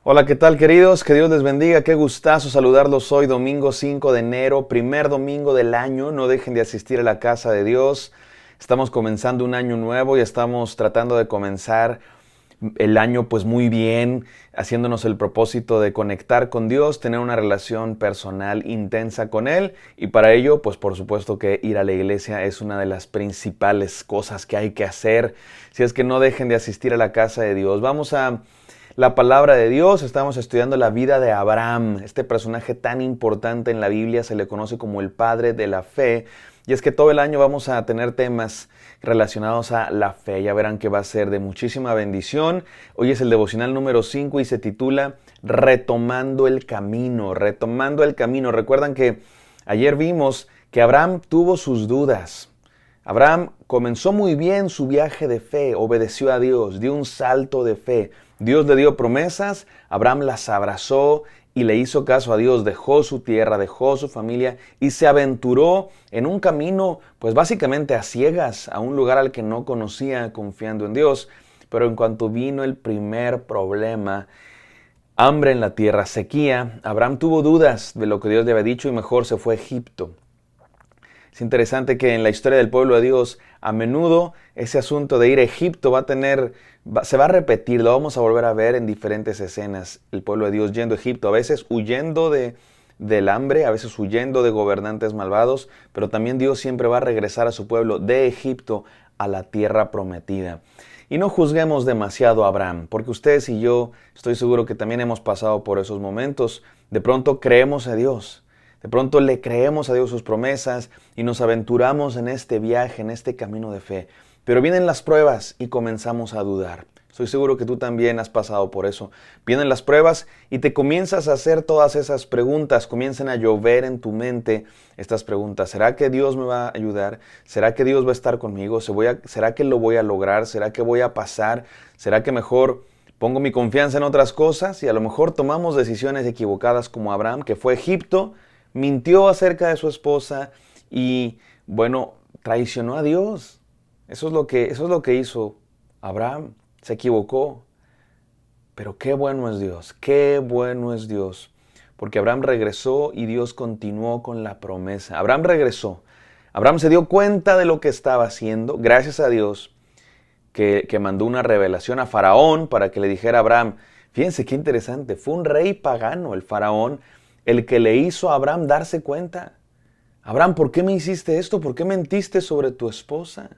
Hola, ¿qué tal, queridos? Que Dios les bendiga. Qué gustazo saludarlos hoy, domingo 5 de enero, primer domingo del año. No dejen de asistir a la casa de Dios. Estamos comenzando un año nuevo y estamos tratando de comenzar el año pues muy bien, haciéndonos el propósito de conectar con Dios, tener una relación personal intensa con Él, y para ello pues por supuesto que ir a la iglesia es una de las principales cosas que hay que hacer. Si es que no dejen de asistir a la casa de Dios. Vamos a la palabra de Dios. Estamos estudiando la vida de Abraham, este personaje tan importante en la Biblia. Se le conoce como el padre de la fe, y es que todo el año vamos a tener temas relacionados a la fe. Ya verán que va a ser de muchísima bendición. Hoy es el devocional número 5 y se titula Retomando el Camino. Retomando el Camino. Recuerdan que ayer vimos que Abraham tuvo sus dudas. Abraham comenzó muy bien su viaje de fe, obedeció a Dios, dio un salto de fe. Dios le dio promesas, Abraham las abrazó y le hizo caso a Dios, dejó su tierra, dejó su familia y se aventuró en un camino, pues básicamente a ciegas, a un lugar al que no conocía, confiando en Dios. Pero en cuanto vino el primer problema, hambre en la tierra, sequía, Abraham tuvo dudas de lo que Dios le había dicho y mejor se fue a Egipto. Es interesante que en la historia del pueblo de Dios, a menudo ese asunto de ir a Egipto se va a repetir, lo vamos a volver a ver en diferentes escenas. El pueblo de Dios yendo a Egipto, a veces huyendo del hambre, a veces huyendo de gobernantes malvados, pero también Dios siempre va a regresar a su pueblo de Egipto a la tierra prometida. Y no juzguemos demasiado a Abraham, porque ustedes y yo estoy seguro que también hemos pasado por esos momentos. De pronto creemos a Dios. De pronto le creemos a Dios sus promesas y nos aventuramos en este viaje, en este camino de fe. Pero vienen las pruebas y comenzamos a dudar. Estoy seguro que tú también has pasado por eso. Vienen las pruebas y te comienzas a hacer todas esas preguntas. Comienzan a llover en tu mente estas preguntas. ¿Será que Dios me va a ayudar? ¿Será que Dios va a estar conmigo? ¿Será que lo voy a lograr? ¿Será que voy a pasar? ¿Será que mejor pongo mi confianza en otras cosas? Y a lo mejor tomamos decisiones equivocadas como Abraham, que fue a Egipto, mintió acerca de su esposa y, bueno, traicionó a Dios. Eso es lo que hizo Abraham. Se equivocó. Pero qué bueno es Dios, qué bueno es Dios. Porque Abraham regresó y Dios continuó con la promesa. Abraham regresó. Abraham se dio cuenta de lo que estaba haciendo, gracias a Dios, que mandó una revelación a Faraón para que le dijera a Abraham. Fíjense qué interesante, fue un rey pagano, el Faraón, el que le hizo a Abraham darse cuenta. Abraham, ¿por qué me hiciste esto? ¿Por qué mentiste sobre tu esposa?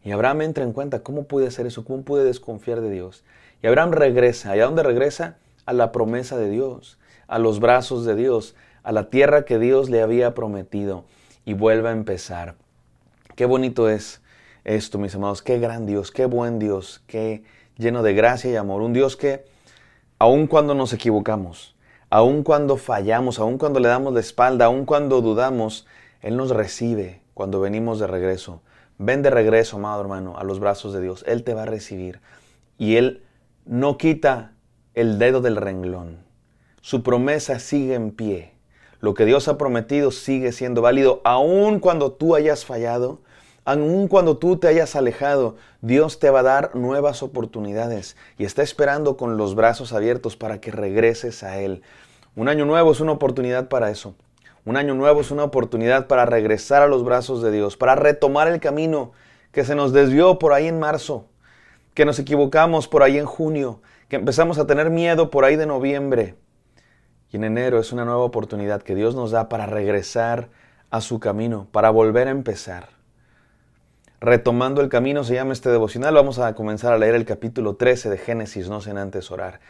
Y Abraham entra en cuenta, ¿cómo pude hacer eso? ¿Cómo pude desconfiar de Dios? Y Abraham regresa. ¿Y a dónde regresa? A la promesa de Dios, a los brazos de Dios, a la tierra que Dios le había prometido. Y vuelve a empezar. Qué bonito es esto, mis amados. Qué gran Dios, qué buen Dios, qué lleno de gracia y amor. Un Dios que, aun cuando nos equivocamos, aun cuando fallamos, aun cuando le damos la espalda, aun cuando dudamos, Él nos recibe cuando venimos de regreso. Ven de regreso, amado hermano, a los brazos de Dios. Él te va a recibir. Y Él no quita el dedo del renglón. Su promesa sigue en pie. Lo que Dios ha prometido sigue siendo válido, aun cuando tú hayas fallado, aun cuando tú te hayas alejado. Dios te va a dar nuevas oportunidades y está esperando con los brazos abiertos para que regreses a Él. Un año nuevo es una oportunidad para eso. Un año nuevo es una oportunidad para regresar a los brazos de Dios, para retomar el camino que se nos desvió por ahí en marzo, que nos equivocamos por ahí en junio, que empezamos a tener miedo por ahí de noviembre. Y en enero es una nueva oportunidad que Dios nos da para regresar a su camino, para volver a empezar. Retomando el camino se llama este devocional. Vamos a comenzar a leer el capítulo 13 de Génesis, no sin antes orar.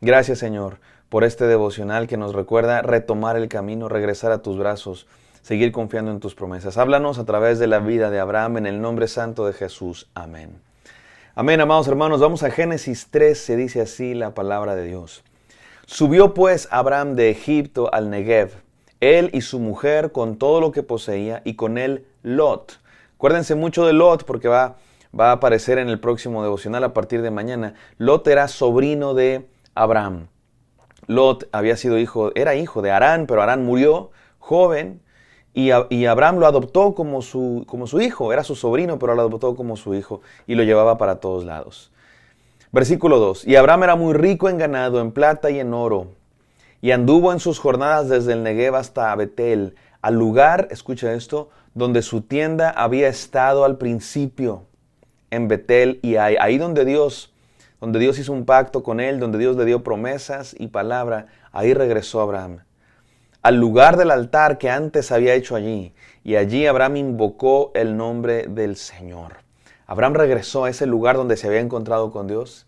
Gracias, Señor, por este devocional que nos recuerda retomar el camino, regresar a tus brazos, seguir confiando en tus promesas. Háblanos a través de la vida de Abraham en el nombre santo de Jesús. Amén. Amén, amados hermanos. Vamos a Génesis 13, dice así la palabra de Dios. Subió pues Abraham de Egipto al Negev, él y su mujer con todo lo que poseía, y con él Lot. Acuérdense mucho de Lot porque va a aparecer en el próximo devocional a partir de mañana. Lot era sobrino de Abraham. Lot era hijo de Harán, pero Harán murió joven y Abraham lo adoptó como su hijo. Era su sobrino, pero lo adoptó como su hijo y lo llevaba para todos lados. Versículo 2. Y Abraham era muy rico en ganado, en plata y en oro. Y anduvo en sus jornadas desde el Negev hasta Betel, al lugar, escucha esto, donde su tienda había estado al principio, en Betel y Ai. Ahí donde Dios hizo un pacto con él, donde Dios le dio promesas y palabra, ahí regresó Abraham. Al lugar del altar que antes había hecho allí. Y allí Abraham invocó el nombre del Señor. Abraham regresó a ese lugar donde se había encontrado con Dios.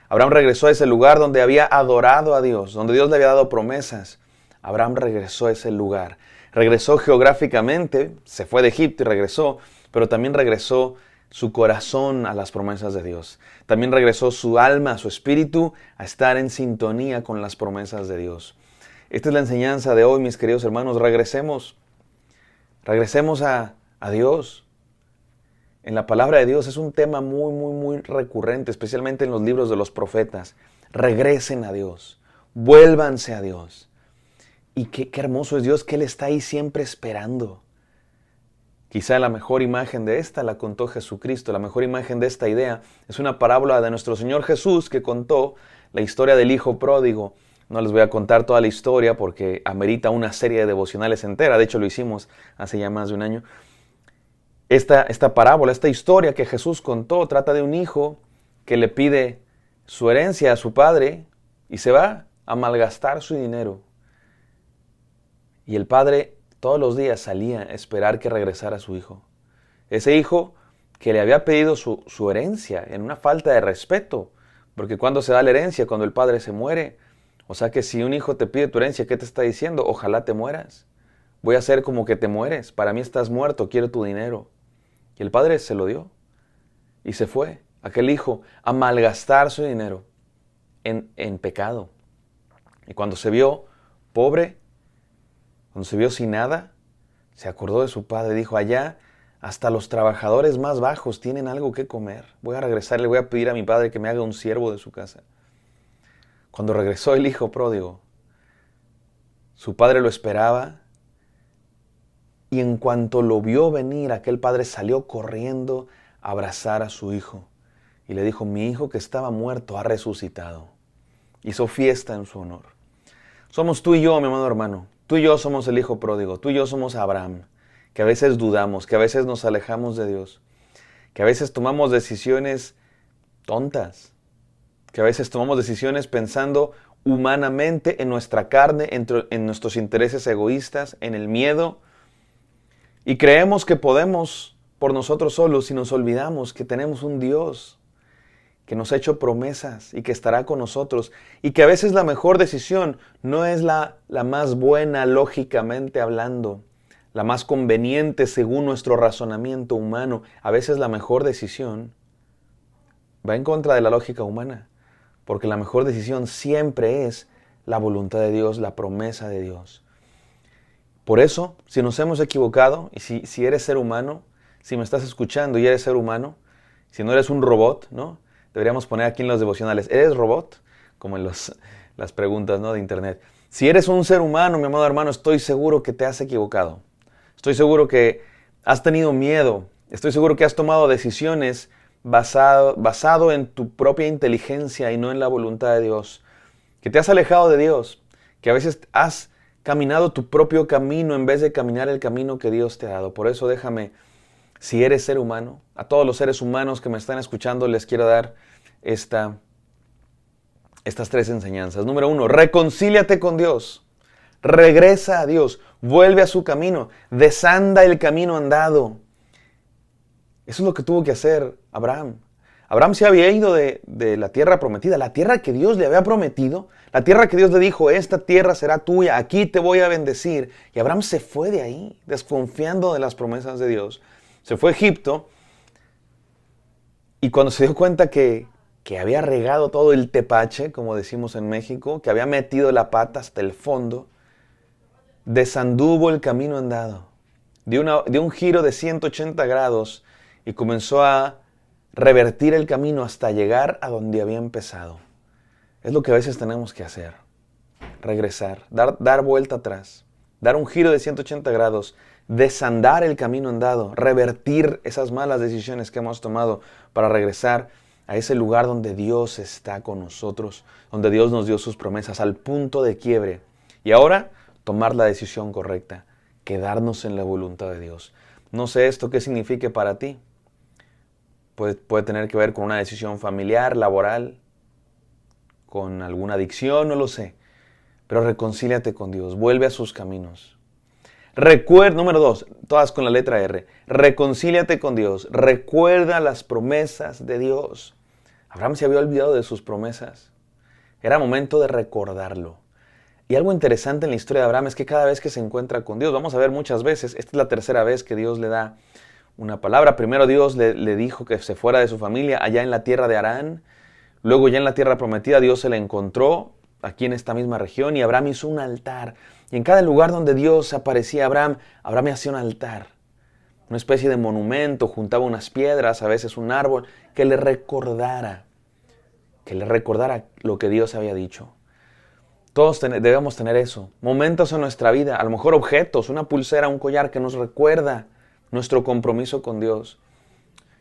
Abraham regresó a ese lugar donde había adorado a Dios, donde Dios le había dado promesas. Abraham regresó a ese lugar. Regresó geográficamente, se fue de Egipto y regresó, pero también regresó su corazón a las promesas de Dios. También regresó su alma, su espíritu, a estar en sintonía con las promesas de Dios. Esta es la enseñanza de hoy, mis queridos hermanos. Regresemos a Dios. En la palabra de Dios es un tema muy recurrente, especialmente en los libros de los profetas. Regresen a Dios, vuélvanse a Dios. Y qué hermoso es Dios, que Él está ahí siempre esperando. Quizá la mejor imagen de esta la contó Jesucristo. La mejor imagen de esta idea es una parábola de nuestro Señor Jesús, que contó la historia del hijo pródigo. No les voy a contar toda la historia porque amerita una serie de devocionales entera. De hecho, lo hicimos hace ya más de un año. Esta parábola, esta historia que Jesús contó, trata de un hijo que le pide su herencia a su padre y se va a malgastar su dinero. Y el padre todos los días salía a esperar que regresara su hijo. Ese hijo que le había pedido su herencia en una falta de respeto. Porque cuando se da la herencia, cuando el padre se muere. O sea que si un hijo te pide tu herencia, ¿qué te está diciendo? Ojalá te mueras. Voy a hacer como que te mueres. Para mí estás muerto, quiero tu dinero. Y el padre se lo dio. Y se fue, aquel hijo, a malgastar su dinero en pecado. Y cuando se vio pobre, cuando se vio sin nada, se acordó de su padre. Dijo, allá hasta los trabajadores más bajos tienen algo que comer. Voy a regresar, le voy a pedir a mi padre que me haga un siervo de su casa. Cuando regresó el hijo pródigo, su padre lo esperaba. Y en cuanto lo vio venir, aquel padre salió corriendo a abrazar a su hijo. Y le dijo, mi hijo que estaba muerto ha resucitado. Hizo fiesta en su honor. Somos tú y yo, mi amado hermano. Tú y yo somos el hijo pródigo. Tú y yo somos Abraham. Que a veces dudamos, que a veces nos alejamos de Dios. Que a veces tomamos decisiones tontas. Que a veces tomamos decisiones pensando humanamente en nuestra carne, en nuestros intereses egoístas, en el miedo. Y creemos que podemos por nosotros solos y nos olvidamos que tenemos un Dios que nos ha hecho promesas y que estará con nosotros. Y que a veces la mejor decisión no es la más buena lógicamente hablando, la más conveniente según nuestro razonamiento humano. A veces la mejor decisión va en contra de la lógica humana, porque la mejor decisión siempre es la voluntad de Dios, la promesa de Dios. Por eso, si nos hemos equivocado, y si eres ser humano, si me estás escuchando y eres ser humano, si no eres un robot, ¿no? Deberíamos poner aquí en los devocionales, ¿eres robot? Como en las preguntas, ¿no?, de internet. Si eres un ser humano, mi amado hermano, estoy seguro que te has equivocado. Estoy seguro que has tenido miedo. Estoy seguro que has tomado decisiones basado en tu propia inteligencia y no en la voluntad de Dios. Que te has alejado de Dios. Que a veces has caminado tu propio camino en vez de caminar el camino que Dios te ha dado. Por eso déjame, si eres ser humano, a todos los seres humanos que me están escuchando les quiero dar estas 3 enseñanzas. Número 1, reconcíliate con Dios. Regresa a Dios. Vuelve a su camino. Desanda el camino andado. Eso es lo que tuvo que hacer Abraham. Abraham se había ido de la tierra prometida, la tierra que Dios le había prometido, la tierra que Dios le dijo, esta tierra será tuya, aquí te voy a bendecir. Y Abraham se fue de ahí, desconfiando de las promesas de Dios. Se fue a Egipto y cuando se dio cuenta que había regado todo el tepache, como decimos en México, que había metido la pata hasta el fondo, desanduvo el camino andado, dio un giro de 180 grados y comenzó a revertir el camino hasta llegar a donde había empezado. Es lo que a veces tenemos que hacer. Regresar, dar vuelta atrás, dar un giro de 180 grados, desandar el camino andado, revertir esas malas decisiones que hemos tomado para regresar a ese lugar donde Dios está con nosotros, donde Dios nos dio sus promesas, al punto de quiebre. Y ahora, tomar la decisión correcta, quedarnos en la voluntad de Dios. No sé esto qué signifique para ti. Puede tener que ver con una decisión familiar, laboral, con alguna adicción, no lo sé. Pero reconcíliate con Dios, vuelve a sus caminos. Número 2, todas con la letra R. Reconcíliate con Dios, recuerda las promesas de Dios. Abraham se había olvidado de sus promesas. Era momento de recordarlo. Y algo interesante en la historia de Abraham es que cada vez que se encuentra con Dios, vamos a ver muchas veces, esta es la tercera vez que Dios le da una palabra. Primero Dios le dijo que se fuera de su familia allá en la tierra de Harán. Luego ya en la tierra prometida Dios se le encontró aquí en esta misma región y Abraham hizo un altar. Y en cada lugar donde Dios aparecía a Abraham, Abraham hacía un altar. Una especie de monumento, juntaba unas piedras, a veces un árbol, que le recordara lo que Dios había dicho. Todos debemos tener eso. Momentos en nuestra vida, a lo mejor objetos, una pulsera, un collar que nos recuerda nuestro compromiso con Dios.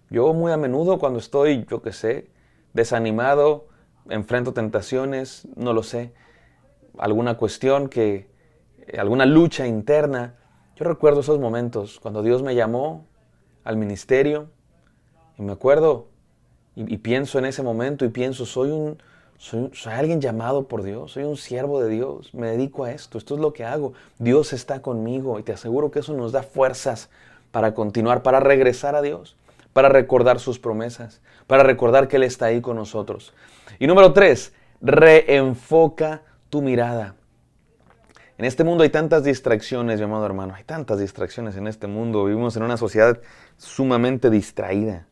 Yo muy a menudo cuando estoy, desanimado, enfrento tentaciones, no lo sé, alguna cuestión alguna lucha interna. Yo recuerdo esos momentos cuando Dios me llamó al ministerio y me acuerdo y pienso en ese momento y pienso, soy alguien llamado por Dios, soy un siervo de Dios, me dedico a esto es lo que hago. Dios está conmigo y te aseguro que eso nos da fuerzas para continuar, para regresar a Dios, para recordar sus promesas, para recordar que Él está ahí con nosotros. Y número 3, reenfoca tu mirada. En este mundo hay tantas distracciones, mi amado hermano, hay tantas distracciones en este mundo. Vivimos en una sociedad sumamente distraída,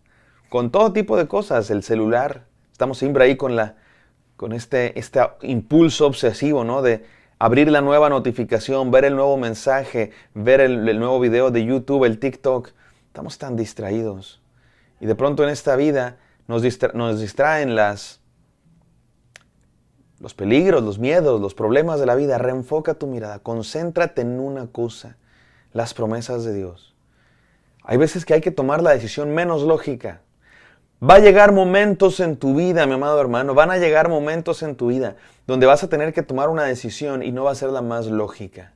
con todo tipo de cosas, el celular. Estamos siempre ahí con este impulso obsesivo, ¿no? De abrir la nueva notificación, ver el nuevo mensaje, ver el nuevo video de YouTube, el TikTok. Estamos tan distraídos. Y de pronto en esta vida nos distraen los peligros, los miedos, los problemas de la vida. Reenfoca tu mirada, concéntrate en una cosa, las promesas de Dios. Hay veces que hay que tomar la decisión menos lógica. Va a llegar momentos en tu vida, mi amado hermano, van a llegar momentos en tu vida donde vas a tener que tomar una decisión y no va a ser la más lógica.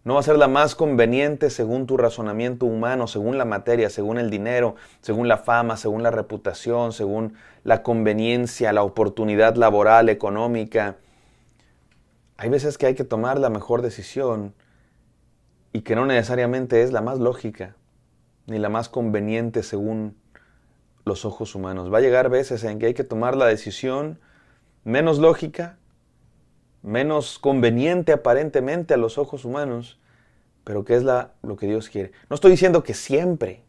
No va a ser la más conveniente según tu razonamiento humano, según la materia, según el dinero, según la fama, según la reputación, según la conveniencia, la oportunidad laboral, económica. Hay veces que hay que tomar la mejor decisión y que no necesariamente es la más lógica ni la más conveniente según los ojos humanos. Va a llegar veces en que hay que tomar la decisión menos lógica, menos conveniente aparentemente a los ojos humanos, pero que es lo que Dios quiere. No estoy diciendo que siempre.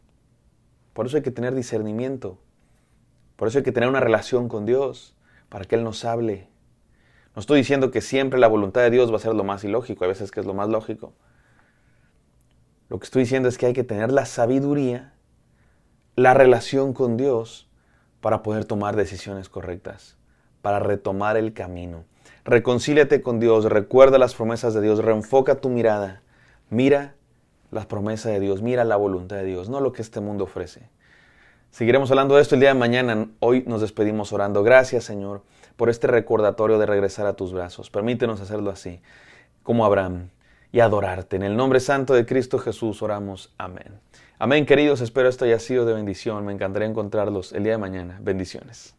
Por eso hay que tener discernimiento. Por eso hay que tener una relación con Dios, para que Él nos hable. No estoy diciendo que siempre la voluntad de Dios va a ser lo más ilógico, hay veces que es lo más lógico. Lo que estoy diciendo es que hay que tener la sabiduría, la relación con Dios, para poder tomar decisiones correctas, para retomar el camino. Reconcíliate con Dios, recuerda las promesas de Dios, reenfoca tu mirada. Mira las promesas de Dios, mira la voluntad de Dios, no lo que este mundo ofrece. Seguiremos hablando de esto el día de mañana. Hoy nos despedimos orando. Gracias, Señor, por este recordatorio de regresar a tus brazos. Permítenos hacerlo así, como Abraham, y adorarte. En el nombre santo de Cristo Jesús oramos. Amén. Amén, queridos. Espero esto haya sido de bendición. Me encantaría encontrarlos el día de mañana. Bendiciones.